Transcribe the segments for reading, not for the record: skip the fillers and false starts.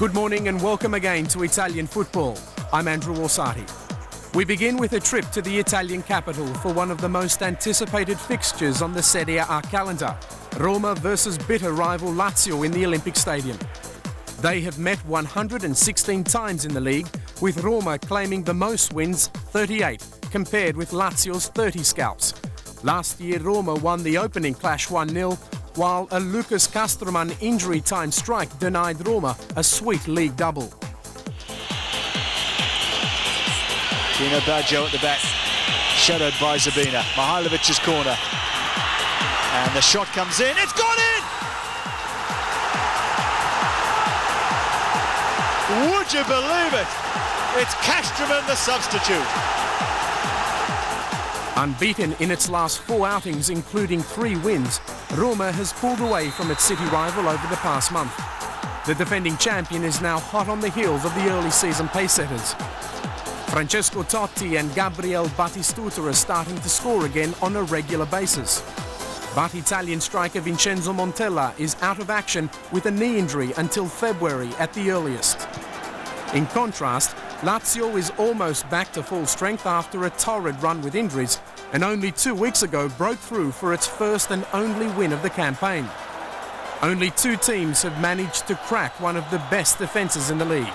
Good morning and welcome again to Italian football. I'm Andrew Orsatti. We begin with a trip to the Italian capital for one of the most anticipated fixtures on the Serie A calendar, Roma versus bitter rival Lazio in the Olympic Stadium. They have met 116 times in the league, with Roma claiming the most wins, 38, compared with Lazio's 30 scalps. Last year, Roma won the opening clash 1-0, while a Lucas Castroman injury time strike denied Roma a sweet league double. Dino Baggio at the back, shadowed by Zabina. Mihailovic's corner. And the shot comes in. It's gone in! Would you believe it? It's Castroman, the substitute. Unbeaten in its last 4 outings, including 3 wins, Roma has pulled away from its city rival over the past month. The defending champion is now hot on the heels of the early season pacesetters. Francesco Totti and Gabriel Batistuta are starting to score again on a regular basis. But Italian striker Vincenzo Montella is out of action with a knee injury until February at the earliest. In contrast, Lazio is almost back to full strength after a torrid run with injuries, and only 2 weeks ago broke through for its first and only win of the campaign. Only 2 teams have managed to crack one of the best defences in the league.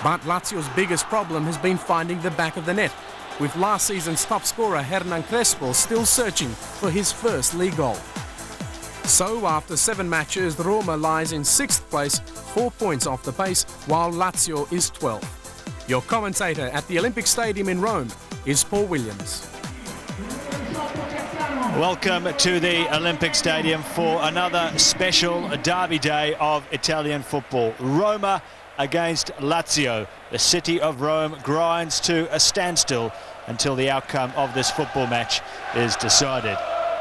But Lazio's biggest problem has been finding the back of the net, with last season's top scorer Hernan Crespo still searching for his first league goal. So after 7 matches, Roma lies in 6th place, 4 points off the pace, while Lazio is 12th. Your commentator at the Olympic Stadium in Rome is Paul Williams. Welcome to the Olympic Stadium for another special derby day of Italian football. Roma against Lazio. The city of Rome grinds to a standstill until the outcome of this football match is decided.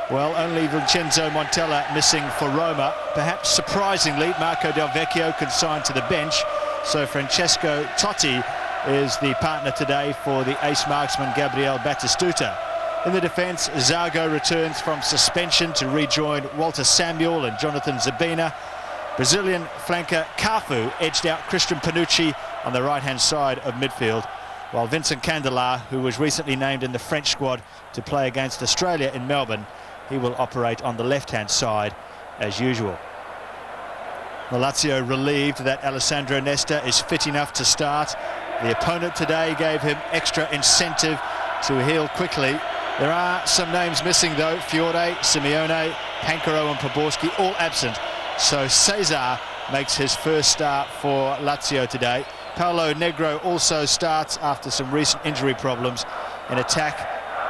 Well, only Vincenzo Montella missing for Roma. Perhaps surprisingly, Marco Del Vecchio consigned to the bench, so Francesco Totti is the partner today for the ace marksman Gabriel Batistuta. In the defence, Zago returns from suspension to rejoin Walter Samuel and Jonathan Zabina. Brazilian flanker Cafu edged out Christian Panucci on the right-hand side of midfield, while Vincent Candela, who was recently named in the French squad to play against Australia in Melbourne, he will operate on the left-hand side as usual. The Lazio relieved that Alessandro Nesta is fit enough to start. The opponent today gave him extra incentive to heal quickly. There are some names missing though: Fiore, Simeone, Pancaro and Poborski, all absent. So Cesar makes his first start for Lazio today. Paolo Negro also starts after some recent injury problems. In attack,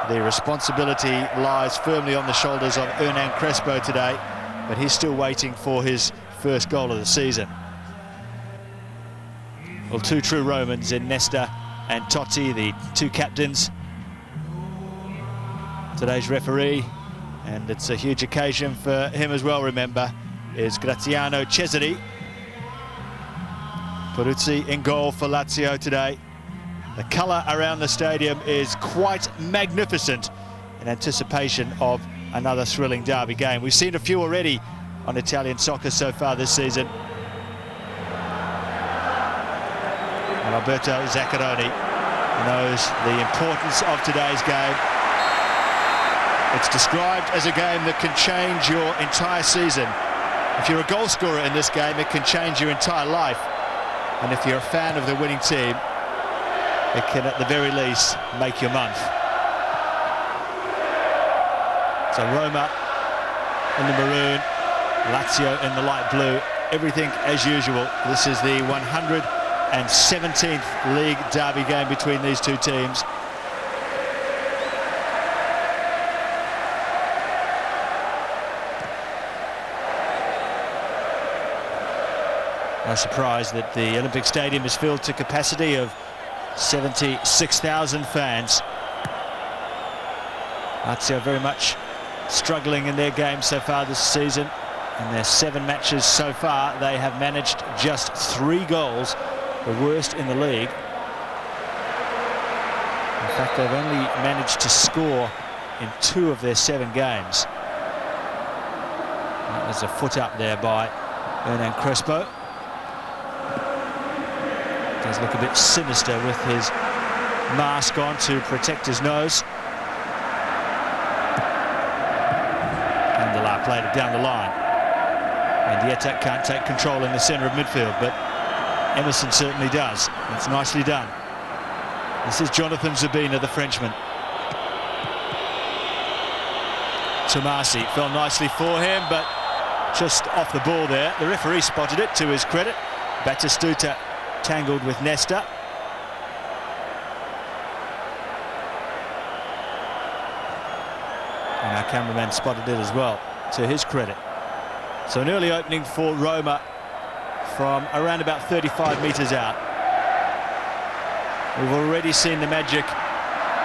the responsibility lies firmly on the shoulders of Hernan Crespo today, but he's still waiting for his first goal of the season. Well, 2 true Romans in Nesta and Totti, the 2 captains. Today's referee, and it's a huge occasion for him as well, remember, is Graziano Cesari. Peruzzi in goal for Lazio today. The colour around the stadium is quite magnificent in anticipation of another thrilling derby game. We've seen a few already on Italian soccer so far this season. And Alberto Zaccheroni knows the importance of today's game. It's described as a game that can change your entire season. If you're a goal scorer in this game, it can change your entire life. And if you're a fan of the winning team, it can at the very least make your month. So Roma in the maroon, Lazio in the light blue, everything as usual. This is the 117th league derby game between these 2 teams. No surprise that the Olympic Stadium is filled to capacity of 76,000 fans. Lazio very much struggling in their game so far this season. In their 7 matches so far, they have managed just 3 goals, the worst in the league. In fact, they've only managed to score in 2 of their 7 games. There's a foot up there by Hernan Crespo. Does look a bit sinister with his mask on to protect his nose. Candela played it down the line. And Dieta can't take control in the centre of midfield, but Emerson certainly does. It's nicely done. This is Jonathan Zabina, the Frenchman. Tomasi fell nicely for him, but just off the ball there. The referee spotted it, to his credit. Batistuta tangled with Nesta. And our cameraman spotted it as well, to his credit. So an early opening for Roma from around about 35 metres out. We've already seen the magic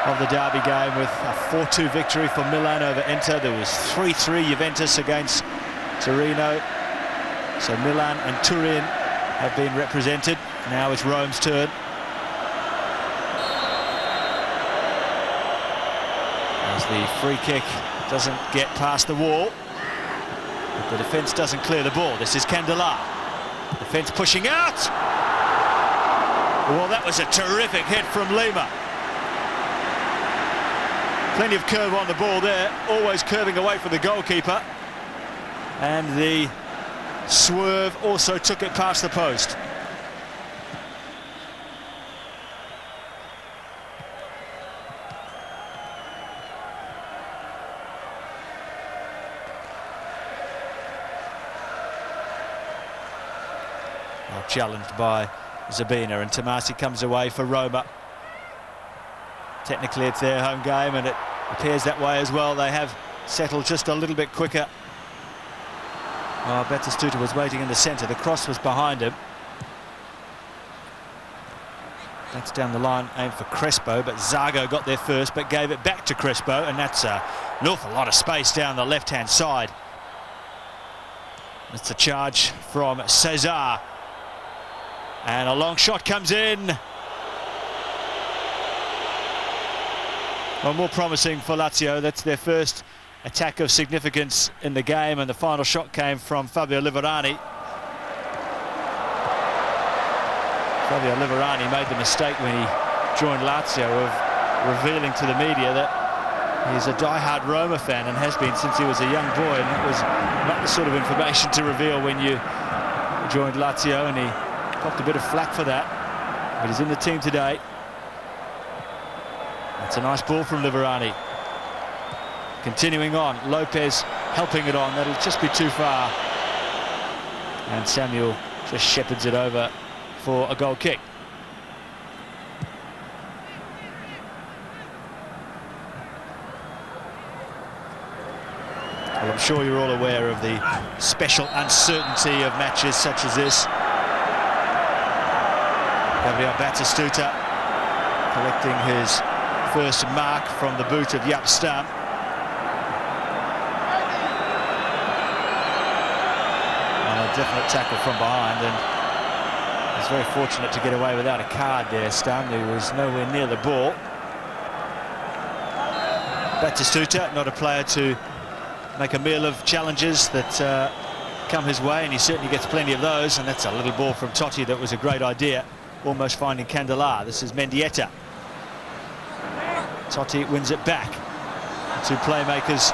of the derby game with a 4-2 victory for Milan over Inter. There was 3-3 Juventus against Torino. So Milan and Turin have been represented. Now it's Rome's turn. As the free kick doesn't get past the wall. But the defence doesn't clear the ball. This is Candela. Defence pushing out. Well, that was a terrific hit from Lima. Plenty of curve on the ball there, always curving away from the goalkeeper. And the swerve also took it past the post. Well, challenged by Zabina, and Tomasi comes away for Roma. Technically it's their home game, and it appears that way as well. They have settled just a little bit quicker. Well, Batistuta was waiting in the centre. The cross was behind him. That's down the line, aimed for Crespo, but Zago got there first, but gave it back to Crespo, and that's an awful lot of space down the left-hand side. It's a charge from Cesar. And a long shot comes in. Well, more promising for Lazio. That's their first attack of significance in the game, and the final shot came from Fabio Liverani. Fabio Liverani made the mistake when he joined Lazio of revealing to the media that he's a die-hard Roma fan and has been since he was a young boy, and it was not the sort of information to reveal when you joined Lazio, and he copped a bit of flack for that, but he's in the team today. That's a nice ball from Liverani. Continuing on, Lopez helping it on. That'll just be too far. And Samuel just shepherds it over for a goal kick. Well, I'm sure you're all aware of the special uncertainty of matches such as this. Gabriel Batistuta collecting his first mark from the boot of Jaap Stam. And a definite tackle from behind, and he's very fortunate to get away without a card there, Stam, who was nowhere near the ball. Batistuta, not a player to make a meal of challenges that come his way, and he certainly gets plenty of those, and that's a little ball from Totti that was a great idea, almost finding Candela. This is Mendieta. Totti wins it back. Two playmakers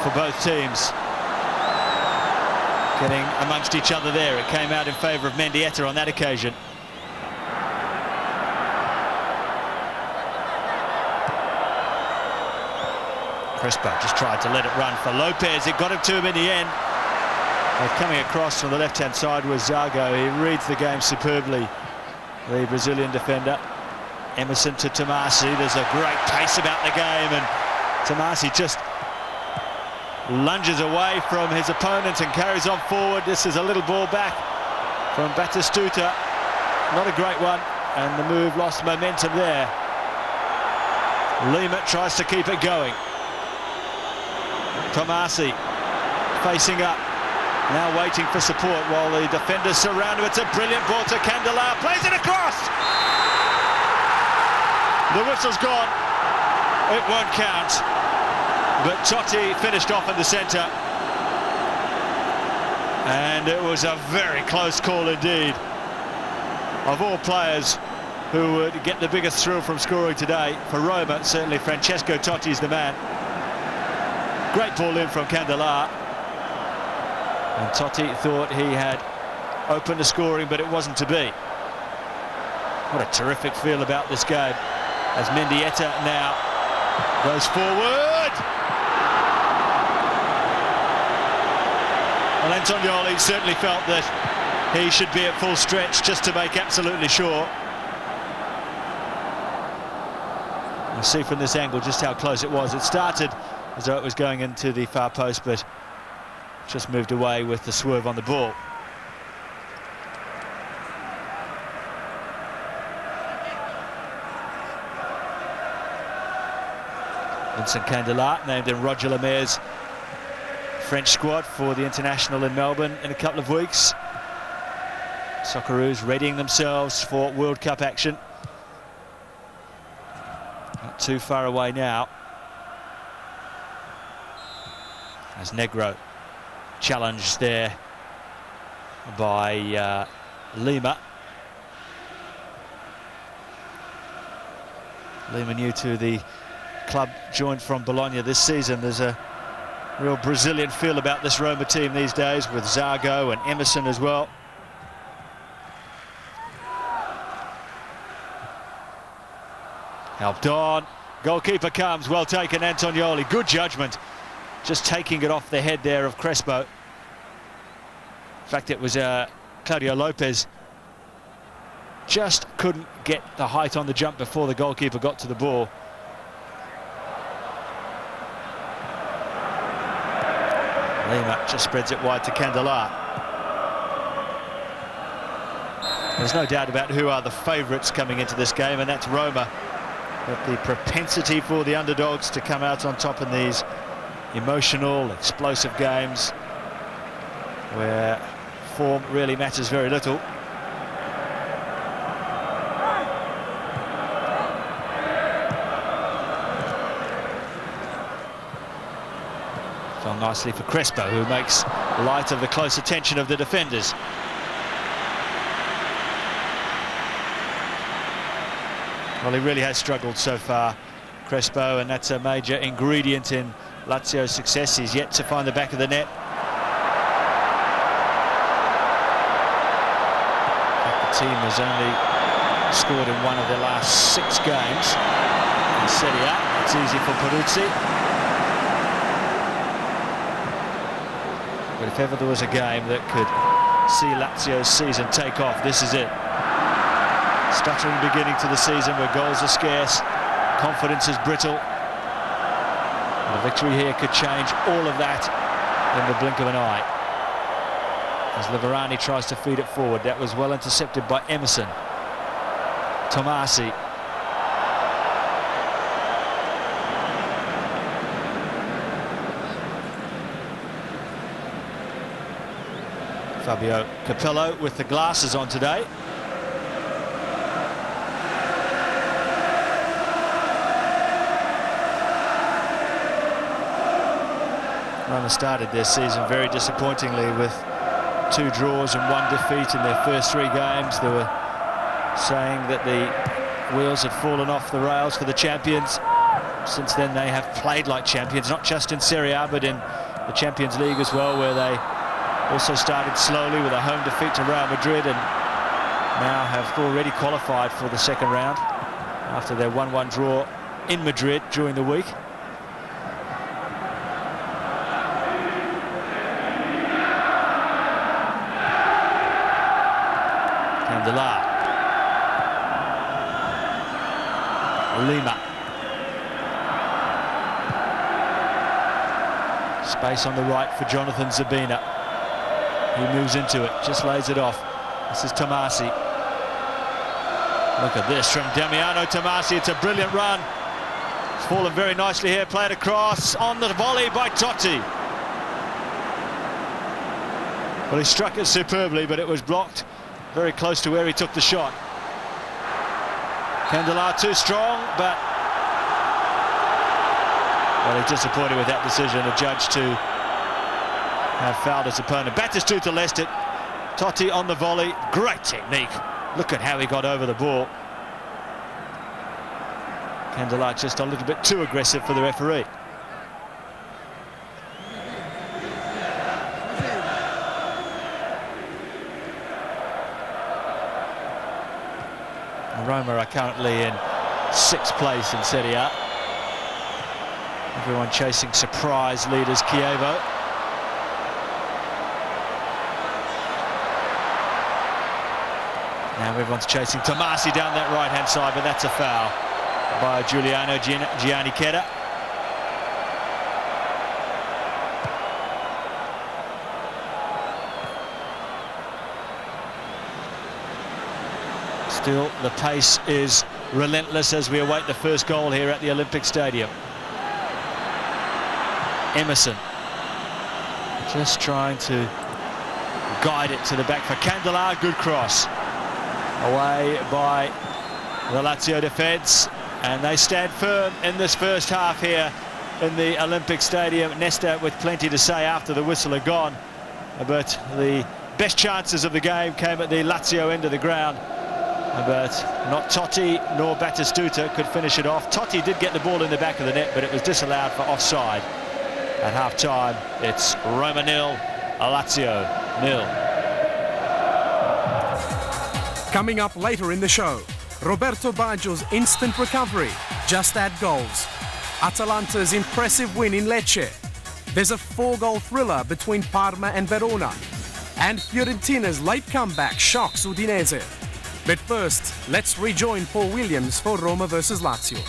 for both teams getting amongst each other there. It came out in favour of Mendieta on that occasion. Crespo just tried to let it run for Lopez. It got him to him in the end. Coming across from the left-hand side was Zago. He reads the game superbly, the Brazilian defender. Emerson to Tomasi. There's a great pace about the game, and Tomasi just lunges away from his opponent and carries on forward. This is a little ball back from Batistuta. Not a great one, and the move lost momentum there. Lima tries to keep it going. Tomasi facing up, now waiting for support while the defenders surround him. It's a brilliant ball to Candela. Plays it across! The whistle's gone. It won't count. But Totti finished off in the centre. And it was a very close call indeed. Of all players, who would get the biggest thrill from scoring today. For Roma, certainly Francesco Totti's the man. Great ball in from Candelar. And Totti thought he had opened the scoring, but it wasn't to be. What a terrific feel about this game as Mendieta now goes forward. Well, Antonioli certainly felt that he should be at full stretch just to make absolutely sure. You see from this angle just how close it was. It started as though it was going into the far post, but just moved away with the swerve on the ball. Vincent Candelar named in Roger Lemaire's French squad for the international in Melbourne in a couple of weeks. Socceroos readying themselves for World Cup action. Not too far away now. As Negro challenged there by Lima. Lima new to the club, joined from Bologna this season. There's a real Brazilian feel about this Roma team these days, with Zago and Emerson as well. Helped on. Goalkeeper comes, well taken, Antonioli. Good judgment, just taking it off the head there of Crespo. In fact, it was Claudio Lopez just couldn't get the height on the jump before the goalkeeper got to the ball. Lima just spreads it wide to Candelar. There's no doubt about who are the favourites coming into this game, and that's Roma. But the propensity for the underdogs to come out on top in these emotional, explosive games where form really matters very little. Fell nicely for Crespo, who makes light of the close attention of the defenders. Well, he really has struggled so far, Crespo, and that's a major ingredient in Lazio's success. He's yet to find the back of the net. The team has only scored in one of their last 6 games in Serie A. It's easy for Peruzzi. But if ever there was a game that could see Lazio's season take off, this is it. Stuttering beginning to the season where goals are scarce, confidence is brittle. And a victory here could change all of that in the blink of an eye. As Liverani tries to feed it forward, that was well intercepted by Emerson. Tomasi. Fabio Capello with the glasses on today. Roma started their season very disappointingly with 2 draws and 1 defeat in their first 3 games. They were saying that the wheels had fallen off the rails for the champions. Since then they have played like champions, not just in Serie A but in the Champions League as well, where they also started slowly with a home defeat to Real Madrid and now have already qualified for the second round after their 1-1 draw in Madrid during the week. Candelar. Lima. Space on the right for Jonathan Zabina. He moves into it, just lays it off. This is Tomasi. Look at this from Damiano Tomasi. It's a brilliant run. It's fallen very nicely here, played across on the volley by Totti. Well, he struck it superbly, but it was blocked very close to where he took the shot. Candelar too strong, but well, he's disappointed with that decision. A judge to have fouled his opponent. Battistuta left it. Totti on the volley. Great technique. Look at how he got over the ball. Candela just a little bit too aggressive for the referee. Roma are currently in 6th place in Serie A. Everyone chasing surprise leaders Chievo. Now everyone's chasing Tomasi down that right-hand side, but that's a foul by Giuliano Giannichetta. Still, the pace is relentless as we await the first goal here at the Olympic Stadium. Emerson just trying to guide it to the back for Candela. Good cross. Away by the Lazio defence, and they stand firm in this first half here in the Olympic Stadium. Nesta with plenty to say after the whistle had gone, but the best chances of the game came at the Lazio end of the ground. But not Totti nor Batistuta could finish it off. Totti did get the ball in the back of the net, but it was disallowed for offside. At half-time, it's Roma 0, Lazio 0. Coming up later in the show, Roberto Baggio's instant recovery, just add goals. Atalanta's impressive win in Lecce. There's a 4-goal thriller between Parma and Verona. And Fiorentina's late comeback shocks Udinese. But first, let's rejoin Paul Williams for Roma versus Lazio.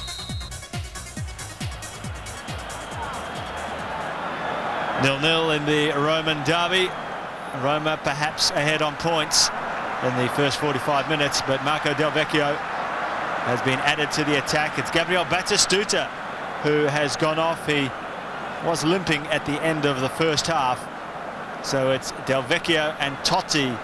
Nil-nil in the Roman derby. Roma perhaps ahead on points in the first 45 minutes, but Marco Del Vecchio has been added to the attack. It's Gabriel Batistuta who has gone off. He was limping at the end of the first half. So it's Del Vecchio and Totti,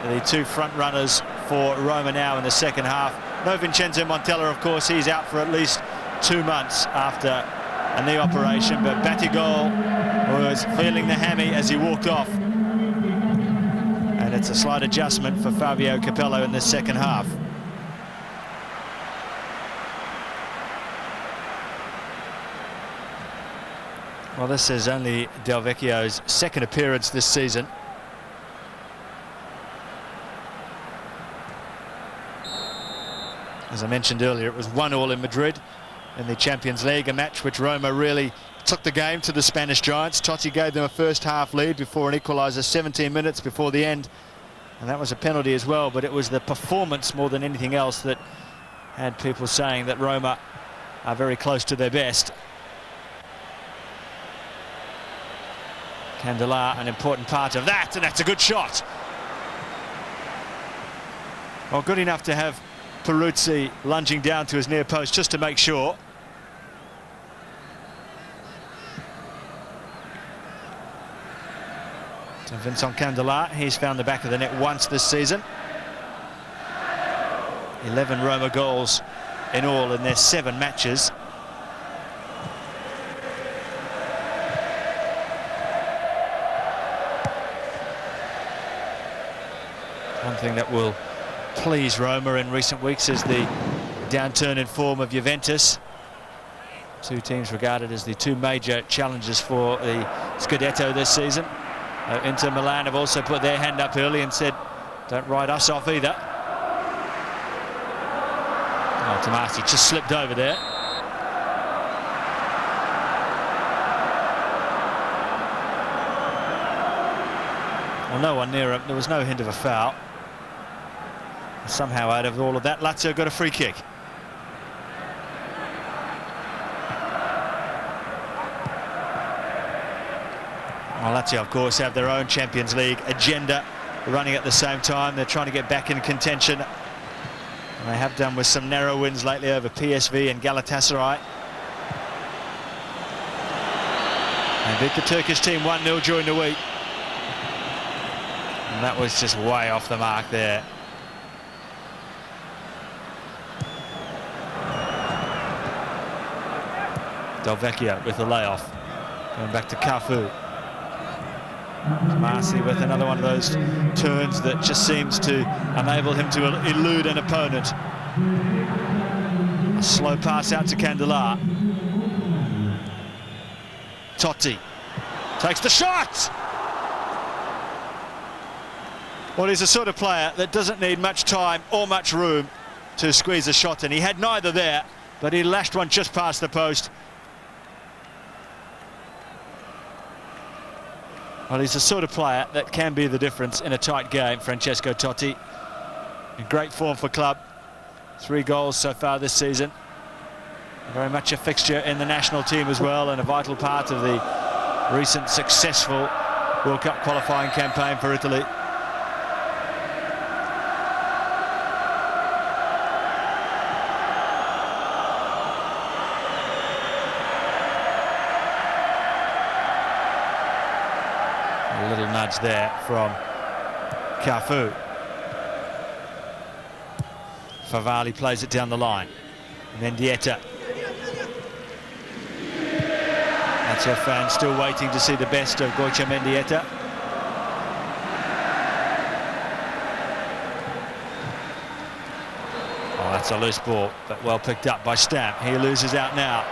the two front runners for Roma now in the second half. No Vincenzo Montella, of course, he's out for at least 2 months after a knee operation, but Batigol was feeling the hammy as he walked off. And it's a slight adjustment for Fabio Capello in the second half. Well, this is only Del Vecchio's second appearance this season. As I mentioned earlier, it was 1-1 in Madrid in the Champions League, a match which Roma really took the game to the Spanish Giants. Totti gave them a first half lead before an equaliser 17 minutes before the end, and that was a penalty as well, but it was the performance more than anything else that had people saying that Roma are very close to their best. Candela, an important part of that, and that's a good shot. Well, good enough to have Peruzzi lunging down to his near post just to make sure. So Vincent Candela, he's found the back of the net once this season. 11 Roma goals in all in their 7 matches. One thing that will please Roma in recent weeks is the downturn in form of Juventus. Two teams regarded as the two major challenges for the Scudetto this season. Inter Milan have also put their hand up early and said, don't write us off either. Oh, Tomasi just slipped over there. Well, no one near him. There was no hint of a foul. Somehow out of all of that, Lazio got a free kick. Well, Lazio, of course, have their own Champions League agenda running at the same time. They're trying to get back in contention. And they have done with some narrow wins lately over PSV and Galatasaray. They beat the Turkish team 1-0 during the week. And that was just way off the mark there. Del Vecchio with the layoff. Going back to Cafu. Tomasi with another one of those turns that just seems to enable him to elude an opponent. A slow pass out to Candelar. Totti takes the shot! Well, he's the sort of player that doesn't need much time or much room to squeeze a shot in. He had neither there, but he lashed one just past the post. Well, he's the sort of player that can be the difference in a tight game, Francesco Totti. In great form for club. 3 goals so far this season. Very much a fixture in the national team as well, and a vital part of the recent successful World Cup qualifying campaign for Italy. A little nudge there from Cafu. Favali plays it down the line. Mendieta. Lazio fans still waiting to see the best of Goico Mendieta. Oh, that's a loose ball, but well picked up by Stamp. He loses out now.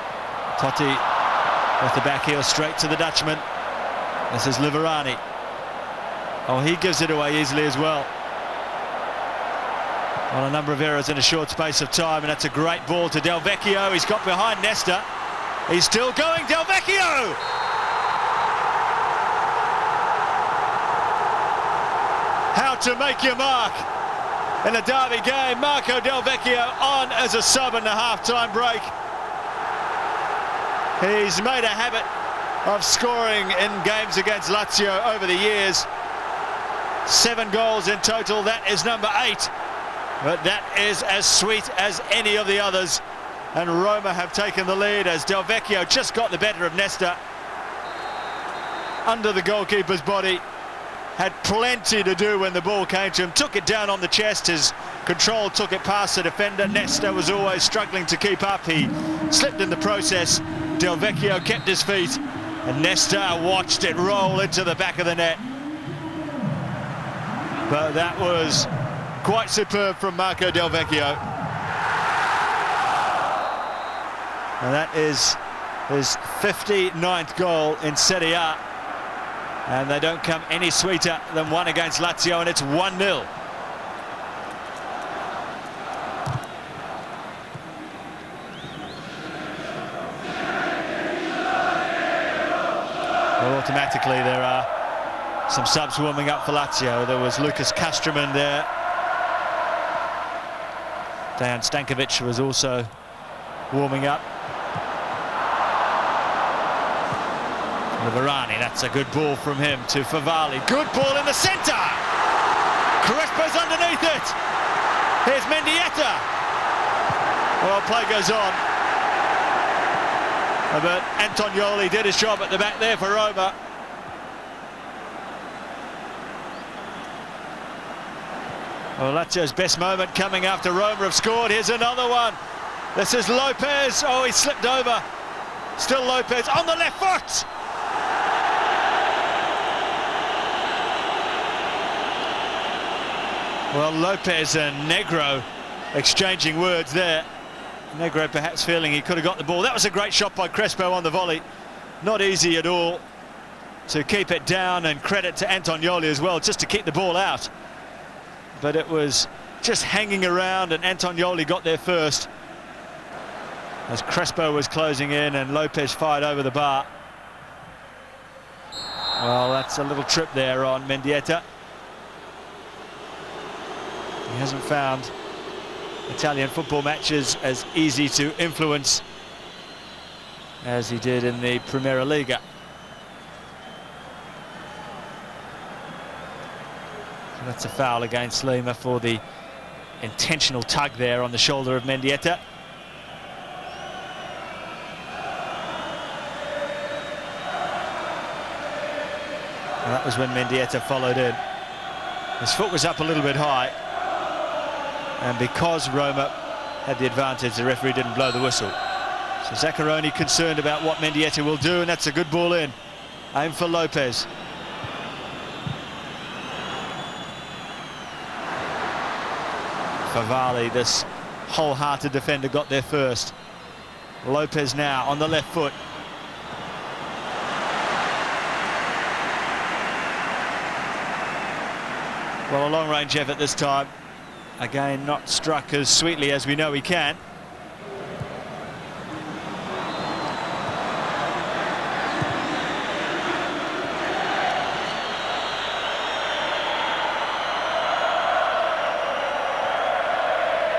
Totti with the back heel straight to the Dutchman. This is Liverani. Oh, he gives it away easily as well. Well, a number of errors in a short space of time, and that's a great ball to Del Vecchio. He's got behind Nesta. He's still going, Del Vecchio! How to make your mark in a derby game. Marco Del Vecchio on as a sub in the half-time break. He's made a habit of scoring in games against Lazio over the years. 7 goals in total, that is number 8. But that is as sweet as any of the others. And Roma have taken the lead as Del Vecchio just got the better of Nesta. Under the goalkeeper's body. Had plenty to do when the ball came to him. Took it down on the chest. His control took it past the defender. Nesta was always struggling to keep up. He slipped in the process. Del Vecchio kept his feet. And Nesta watched it roll into the back of the net. But that was quite superb from Marco Del Vecchio. And that is his 59th goal in Serie A. And they don't come any sweeter than one against Lazio, and it's 1-0. Well, automatically there are some subs warming up for Lazio. There was Lucas Castraman there. Dejan Stankovic was also warming up. Liverani, that's a good ball from him to Favali. Good ball in the centre. Crespo's underneath it. Here's Mendieta. Well, play goes on. But Antonioli did his job at the back there for Roma. Well, Lazio's best moment coming after Roma have scored. Here's another one. This is Lopez. Oh, he slipped over. Still Lopez on the left foot. Well, Lopez and Negro exchanging words there. Negro perhaps feeling he could have got the ball. That was a great shot by Crespo on the volley. Not easy at all to keep it down, and credit to Antonioli as well, just to keep the ball out. But it was just hanging around, and Antonioli got there first as Crespo was closing in and Lopez fired over the bar. Well, that's a little trip there on Mendieta. He hasn't found Italian football matches as easy to influence as he did in the Primera Liga. So that's a foul against Lima for the intentional tug there on the shoulder of Mendieta. And that was when Mendieta followed in. His foot was up a little bit high, and because Roma had the advantage, the referee didn't blow the whistle. So Zaccaroni concerned about what Mendieta will do, and that's a good ball in. Aim for Lopez. Favali, this wholehearted defender got there first. Lopez now on the left foot. Well, a long-range effort this time. Again, not struck as sweetly as we know he can.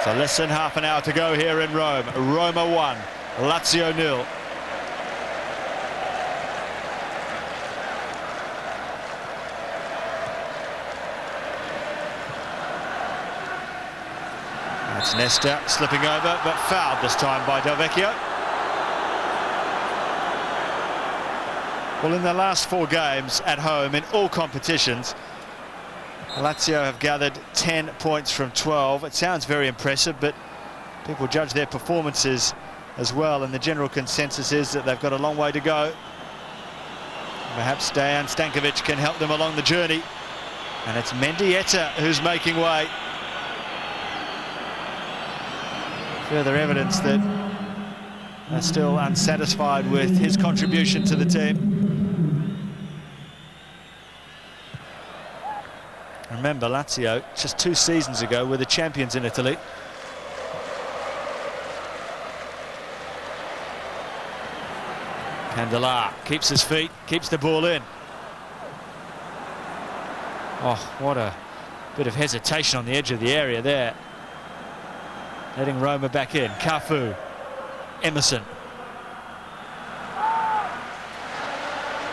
So less than half an hour to go here in Rome. Roma 1, Lazio 0. That's Nesta slipping over, but fouled this time by Del Vecchio. Well, in the last 4 games at home in all competitions, Lazio have gathered 10 points from 12. It sounds very impressive, but people judge their performances as well, and the general consensus is that they've got a long way to go. Perhaps Dejan Stankovic can help them along the journey, and it's Mendieta who's making way. Further evidence that they're still unsatisfied with his contribution to the team. Remember, Lazio, just 2 seasons ago, were the champions in Italy. Candela keeps his feet, keeps the ball in. Oh, what a bit of hesitation on the edge of the area there. Letting Roma back in. Cafu, Emerson.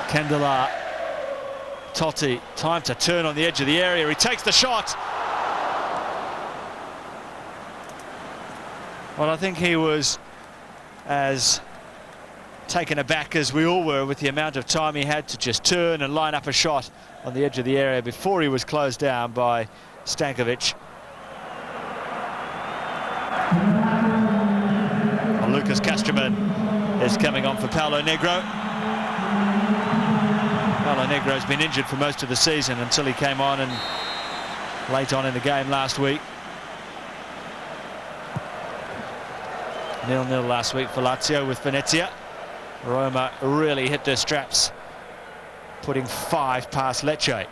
Candela. Totti, time to turn on the edge of the area. He takes the shot. Well, I think he was as taken aback as we all were with the amount of time he had to just turn and line up a shot on the edge of the area before he was closed down by Stankovic. Well, Lucas Castraman is coming on for Paulo Negro. Paulo Negro's been injured for most of the season until he came on and late on in the game last week. 0-0 last week for Lazio with Venezia. Roma really hit their straps, putting 5 past Lecce.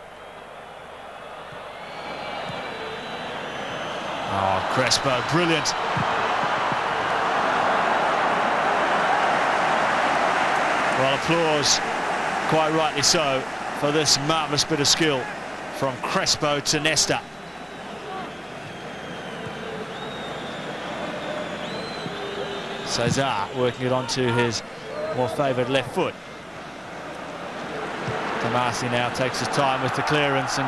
Oh, Crespo, brilliant. Well, applause, quite rightly so, for this marvellous bit of skill from Crespo to Nesta. Cesar working it onto his more favoured left foot. Tomasi now takes his time with the clearance and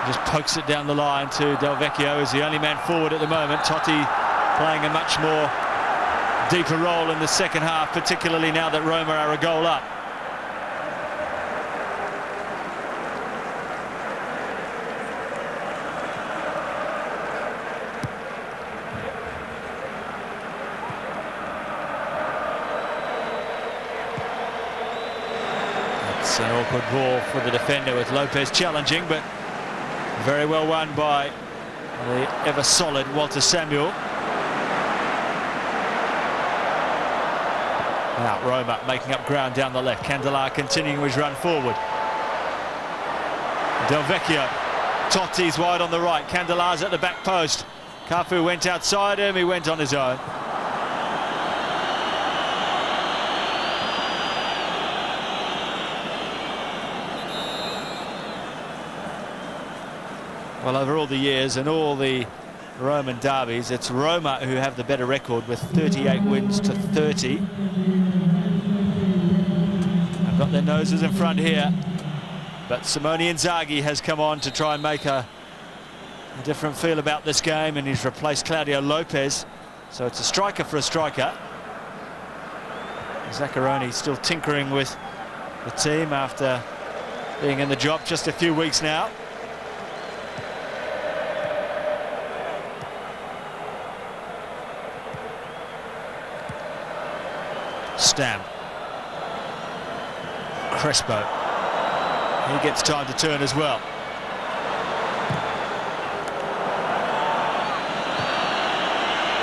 just pokes it down the line to Del Vecchio, who's the only man forward at the moment. Totti playing a much more deeper role in the second half, particularly now that Roma are a goal up. It's an awkward ball for the defender with Lopez challenging, but very well won by the ever-solid Walter Samuel. Now Roma making up ground down the left. Candela continuing his run forward. Del Vecchio. Totti's wide on the right. Candela's at the back post. Cafu went outside him. He went on his own. Well, over all the years and all the Roman derbies, it's Roma who have the better record with 38 wins to 30. They've got their noses in front here, but Simone Inzaghi has come on to try and make a different feel about this game, and he's replaced Claudio Lopez, so it's a striker for a striker. Zaccaroni still tinkering with the team after being in the job just a few weeks now. Stam. Crespo. He gets time to turn as well.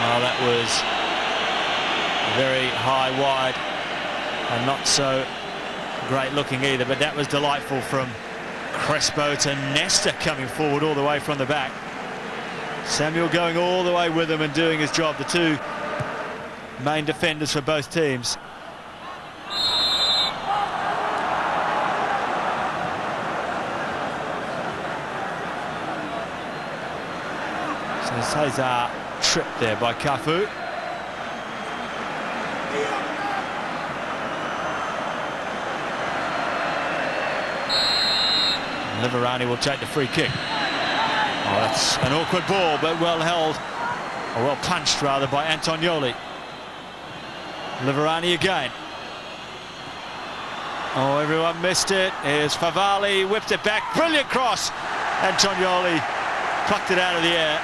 Oh, that was very high wide and not so great looking either, but that was delightful from Crespo to Nesta coming forward all the way from the back. Samuel going all the way with him and doing his job, the two main defenders for both teams. So Cesar tripped there by Cafu. Liverani will take the free kick. Oh, that's an awkward ball, but well held, or well punched rather, by Antonioli. Liverani again. Oh, everyone missed it. Here's Favali, whipped it back, brilliant cross. Antonioli plucked it out of the air.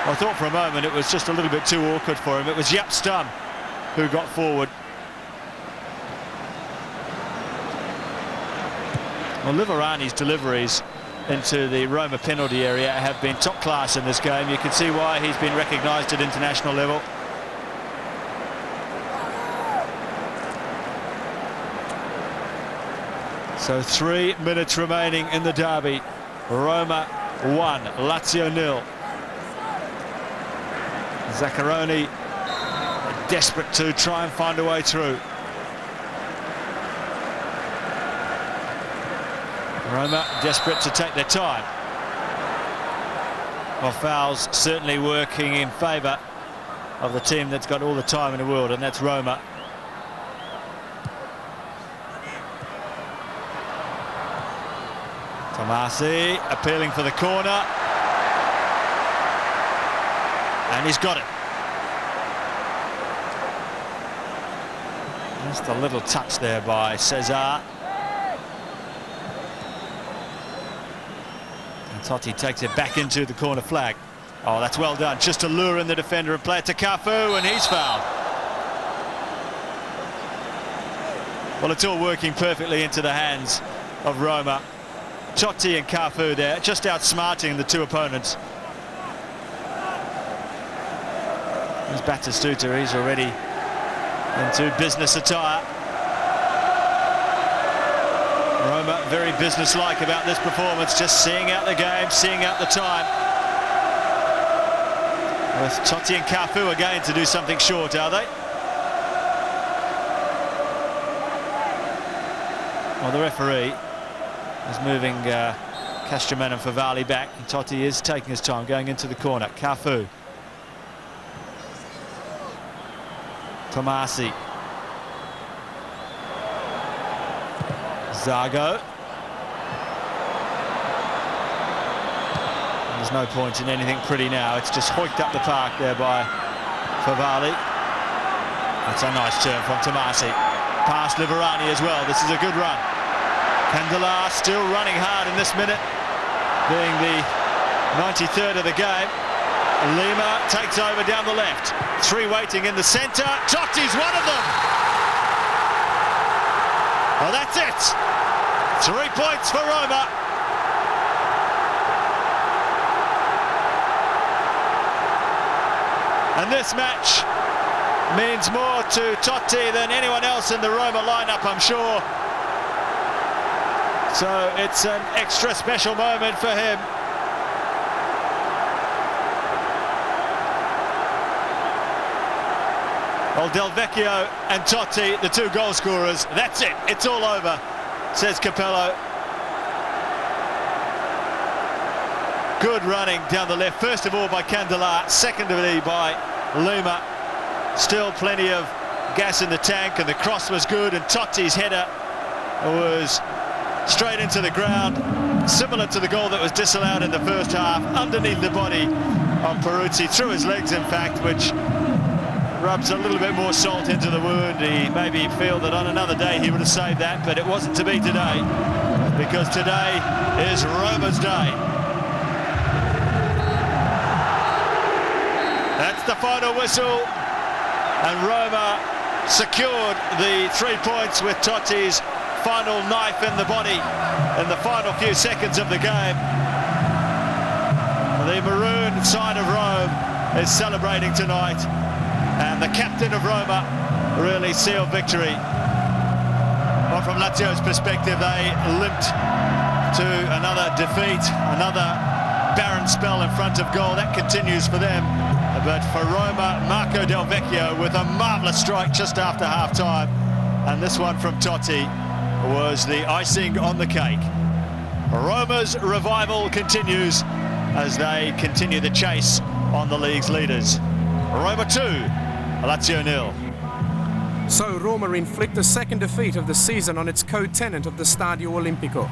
I thought for a moment it was just a little bit too awkward for him. It was Jaap Stam who got forward. Well, Liverani's deliveries into the Roma penalty area have been top class in this game. You can see why he's been recognised at international level. So 3 minutes remaining in the derby. Roma 1, Lazio 0. Zaccaroni desperate to try and find a way through. Roma desperate to take their time. Well, fouls certainly working in favour of the team that's got all the time in the world, and that's Roma. Tomasi appealing for the corner. And he's got it. Just a little touch there by Cesar. And Totti takes it back into the corner flag. Oh, that's well done. Just to lure in the defender and play it to Cafu, and he's fouled. Well, it's all working perfectly into the hands of Roma. Totti and Cafu there, just outsmarting the two opponents. There's Batistuta, he's already into business attire. Roma very businesslike about this performance, just seeing out the game, seeing out the time. With Totti and Cafu again to do something short, are they? Well, the referee is moving Castraman and Favali back, and Totti is taking his time going into the corner. Cafu. Tomasi. Zago. There's no point in anything pretty now. It's just hoiked up the park there by Favali. That's a nice turn from Tomasi. Past Liverani as well. This is a good run. Candela still running hard in this minute, being the 93rd of the game. Lima takes over down the left. Three waiting in the centre. Totti's one of them. Well, that's it. 3 points for Roma. And this match means more to Totti than anyone else in the Roma lineup, I'm sure. So it's an extra special moment for him. Well, Del Vecchio and Totti, the two goal scorers. That's it, it's all over, says Capello. Good running down the left, first of all by Candela, secondly by Lima. Still plenty of gas in the tank, and the cross was good, and Totti's header was straight into the ground, similar to the goal that was disallowed in the first half, underneath the body of Peruzzi, through his legs in fact, which rubs a little bit more salt into the wound. He maybe feel that on another day he would have saved that, but it wasn't to be today, because today is Roma's day. That's the final whistle, and Roma secured the 3 points with Totti's final knife in the body in the final few seconds of the game. The maroon side of Rome is celebrating tonight, and the captain of Roma really sealed victory. But from Lazio's perspective, they limped to another defeat, another barren spell in front of goal. That continues for them. But for Roma, Marco Del Vecchio with a marvellous strike just after half-time. And this one from Totti was the icing on the cake. Roma's revival continues as they continue the chase on the league's leaders. Roma 2, Lazio 0. So Roma inflict a second defeat of the season on its co-tenant of the Stadio Olimpico.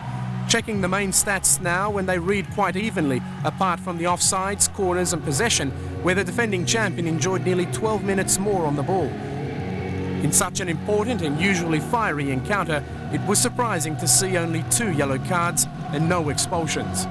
Checking the main stats now, when they read quite evenly, apart from the offsides, corners and possession, where the defending champion enjoyed nearly 12 minutes more on the ball. In such an important and usually fiery encounter, it was surprising to see only 2 yellow cards and no expulsions.